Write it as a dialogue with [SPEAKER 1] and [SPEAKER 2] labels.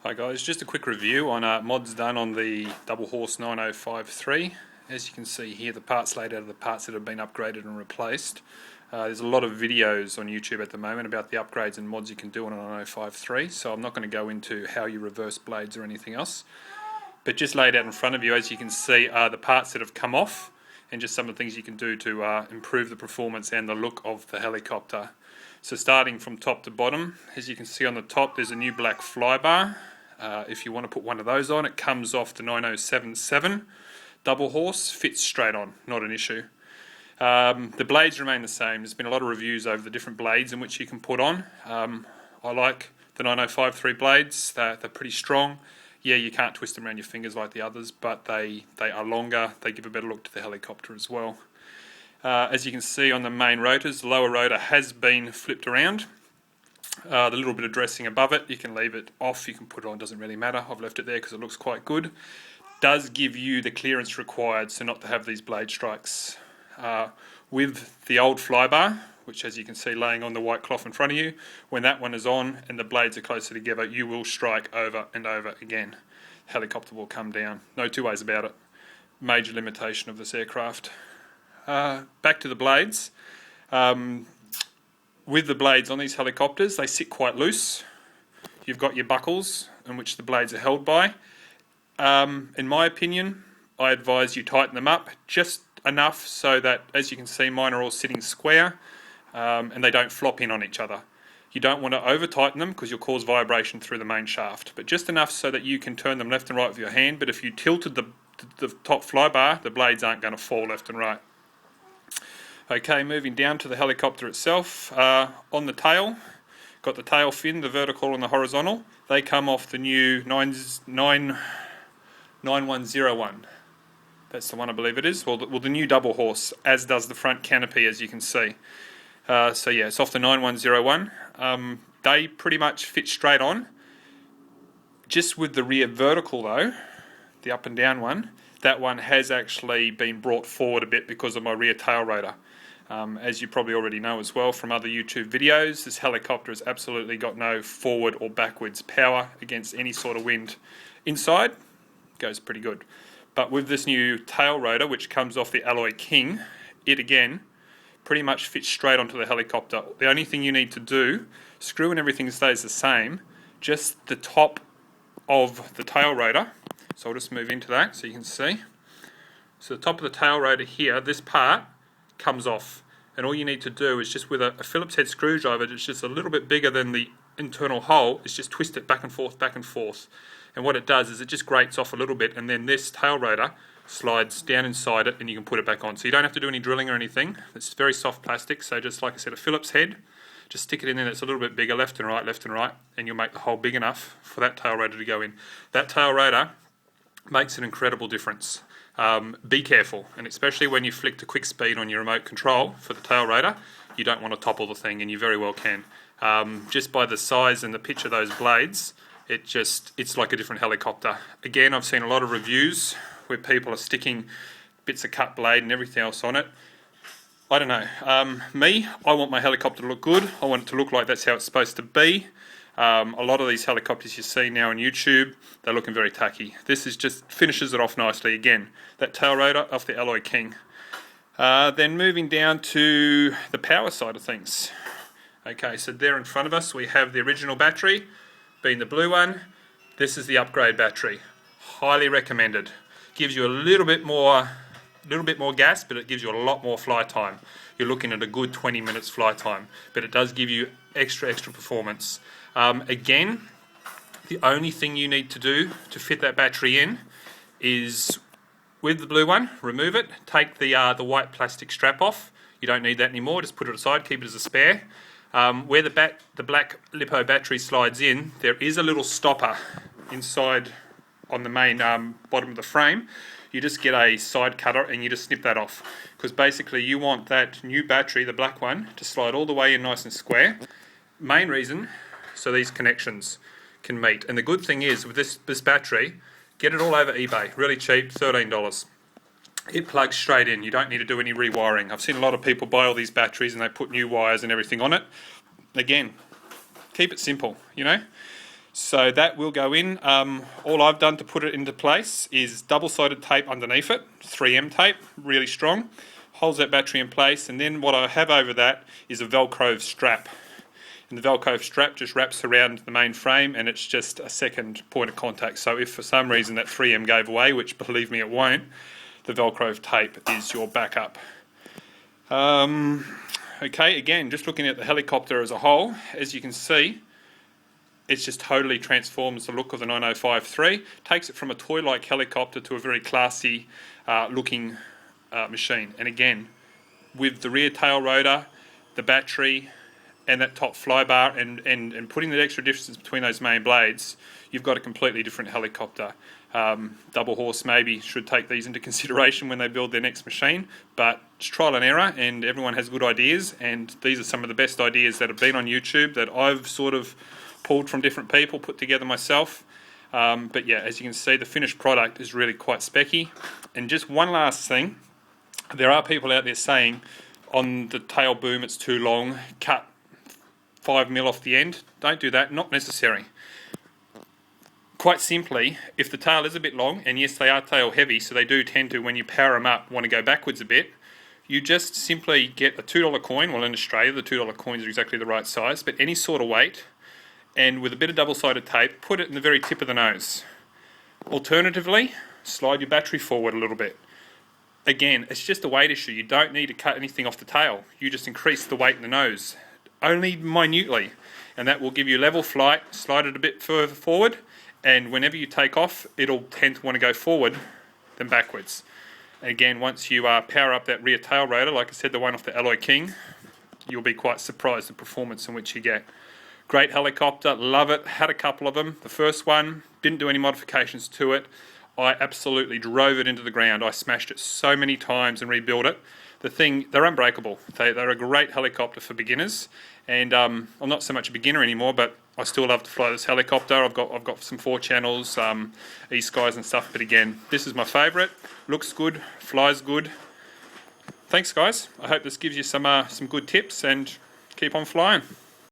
[SPEAKER 1] Hi guys, just a quick review on mods done on the Double Horse 9053. As you can see here, the parts laid out of the parts that have been upgraded and replaced. There's a lot of videos on YouTube at the moment about the upgrades and mods you can do on a 9053, so I'm not going to go into how you reverse blades or anything else. But just laid out in front of you, as you can see, are the parts that have come off and just some of the things you can do to improve the performance and the look of the helicopter. So starting from top to bottom, as you can see on the top, there's a new black flybar. If you want to put one of those on, it comes off the 9077 Double Horse, fits straight on, not an issue. The blades remain the same. There's been a lot of reviews over the different blades in which you can put on. I like the 9053 blades. They're pretty strong. Yeah, you can't twist them around your fingers like the others, but they are longer. They give a better look to the helicopter as well. As you can see on the main rotors, the lower rotor has been flipped around. The little bit of dressing above it, you can leave it off, you can put it on, doesn't really matter. I've left it there because it looks quite good. Does give you the clearance required so not to have these blade strikes. With the old flybar, which as you can see laying on the white cloth in front of you, when that one is on and the blades are closer together, you will strike over and over again. Helicopter will come down, no two ways about it. Major limitation of this aircraft. Back to the blades. With the blades on these helicopters, they sit quite loose. You've got your buckles in which the blades are held by. In my opinion, I advise you tighten them up just enough so that, as you can see, mine are all sitting square and they don't flop in on each other. You don't want to over tighten them because you'll cause vibration through the main shaft, but just enough so that you can turn them left and right with your hand. But if you tilted the top flybar, the blades aren't going to fall left and right. Okay, moving down to the helicopter itself. On the tail, got the tail fin, the vertical and the horizontal. They come off the new 9101. That's the one I believe it is. Well, the new Double Horse, as does the front canopy, as you can see. So yeah, it's off the 9101. They pretty much fit straight on. Just with the rear vertical though, the up and down one, that one has actually been brought forward a bit because of my rear tail rotor. As you probably already know as well from other YouTube videos, this helicopter has absolutely got no forward or backwards power against any sort of wind. Inside, goes pretty good. But with this new tail rotor, which comes off the Alloy King, it again pretty much fits straight onto the helicopter. The only thing you need to do, screw and everything stays the same, just the top of the tail rotor. So I'll just move into that so you can see. So the top of the tail rotor here, this part comes off, and all you need to do is just with a Phillips head screwdriver that's just a little bit bigger than the internal hole, is just twist it back and forth, and what it does is it just grates off a little bit, and then this tail rotor slides down inside it and you can put it back on. So you don't have to do any drilling or anything. It's very soft plastic, so just like I said, a Phillips head, just stick it in there that's a little bit bigger, left and right, and you'll make the hole big enough for that tail rotor to go in. That tail rotor makes an incredible difference. Be careful, and especially when you flick to quick speed on your remote control for the tail rotor, you don't want to topple the thing, and you very well can. Just by the size and the pitch of those blades, it's like a different helicopter. Again, I've seen a lot of reviews where people are sticking bits of cut blade and everything else on it. I don't know. I want my helicopter to look good. I want it to look like that's how it's supposed to be. A lot of these helicopters you see now on YouTube, they're looking very tacky. This is just finishes it off nicely. Again, that tail rotor off the Alloy King. Then moving down to the power side of things. Okay, so there in front of us we have the original battery, being the blue one. This is the upgrade battery. Highly recommended. Gives you a little bit more gas, but it gives you a lot more flight time. You're looking at a good 20 minutes flight time, but it does give you extra performance. Again, the only thing you need to do to fit that battery in is, with the blue one, remove it, take the white plastic strap off. You don't need that anymore, just put it aside, keep it as a spare. Where the black LiPo battery slides in, there is a little stopper inside on the main bottom of the frame. You just get a side cutter and you just snip that off, because basically you want that new battery, the black one, to slide all the way in nice and square. Main reason, so these connections can meet. And the good thing is with this battery, get it all over eBay, really cheap, $13. It plugs straight in, you don't need to do any rewiring. I've seen a lot of people buy all these batteries and they put new wires and everything on it. Again, keep it simple, you know. So that will go in. All I've done to put it into place is double-sided tape underneath it, 3M tape, really strong, holds that battery in place, and then what I have over that is a Velcro strap. And the Velcro strap just wraps around the main frame, and it's just a second point of contact. So if for some reason that 3M gave away, which believe me it won't, the Velcro tape is your backup. Okay, again, just looking at the helicopter as a whole, as you can see, it just totally transforms the look of the 9053, takes it from a toy-like helicopter to a very classy looking machine. And again, with the rear tail rotor, the battery, and that top flybar, and putting the extra distance between those main blades, you've got a completely different helicopter. Double horse maybe should take these into consideration when they build their next machine, but it's trial and error, and everyone has good ideas, and these are some of the best ideas that have been on YouTube that I've sort of pulled from different people, put together myself. But yeah, as you can see, the finished product is really quite specky. And just one last thing, there are people out there saying on the tail boom it's too long, cut 5mm off the end. Don't do that, not necessary. Quite simply, if the tail is a bit long, and yes, they are tail heavy, so they do tend to, when you power them up, want to go backwards a bit, you just simply get a $2 coin. Well, in Australia, the $2 coins are exactly the right size, but any sort of weight, and with a bit of double-sided tape, put it in the very tip of the nose. Alternatively, slide your battery forward a little bit. Again, it's just a weight issue. You don't need to cut anything off the tail. You just increase the weight in the nose, only minutely, and that will give you level flight. Slide it a bit further forward, and whenever you take off, it'll tend to want to go forward than backwards. Again, once you power up that rear tail rotor, like I said, the one off the Alloy King, you'll be quite surprised the performance in which you get. Great helicopter, love it, had a couple of them. The first one, didn't do any modifications to it. I absolutely drove it into the ground. I smashed it so many times and rebuilt it. The thing, they're unbreakable. They're a great helicopter for beginners. And I'm not so much a beginner anymore, but I still love to fly this helicopter. I've got some 4 channels, E-Skies and stuff. But again, this is my favourite. Looks good, flies good. Thanks, guys. I hope this gives you some good tips, and keep on flying.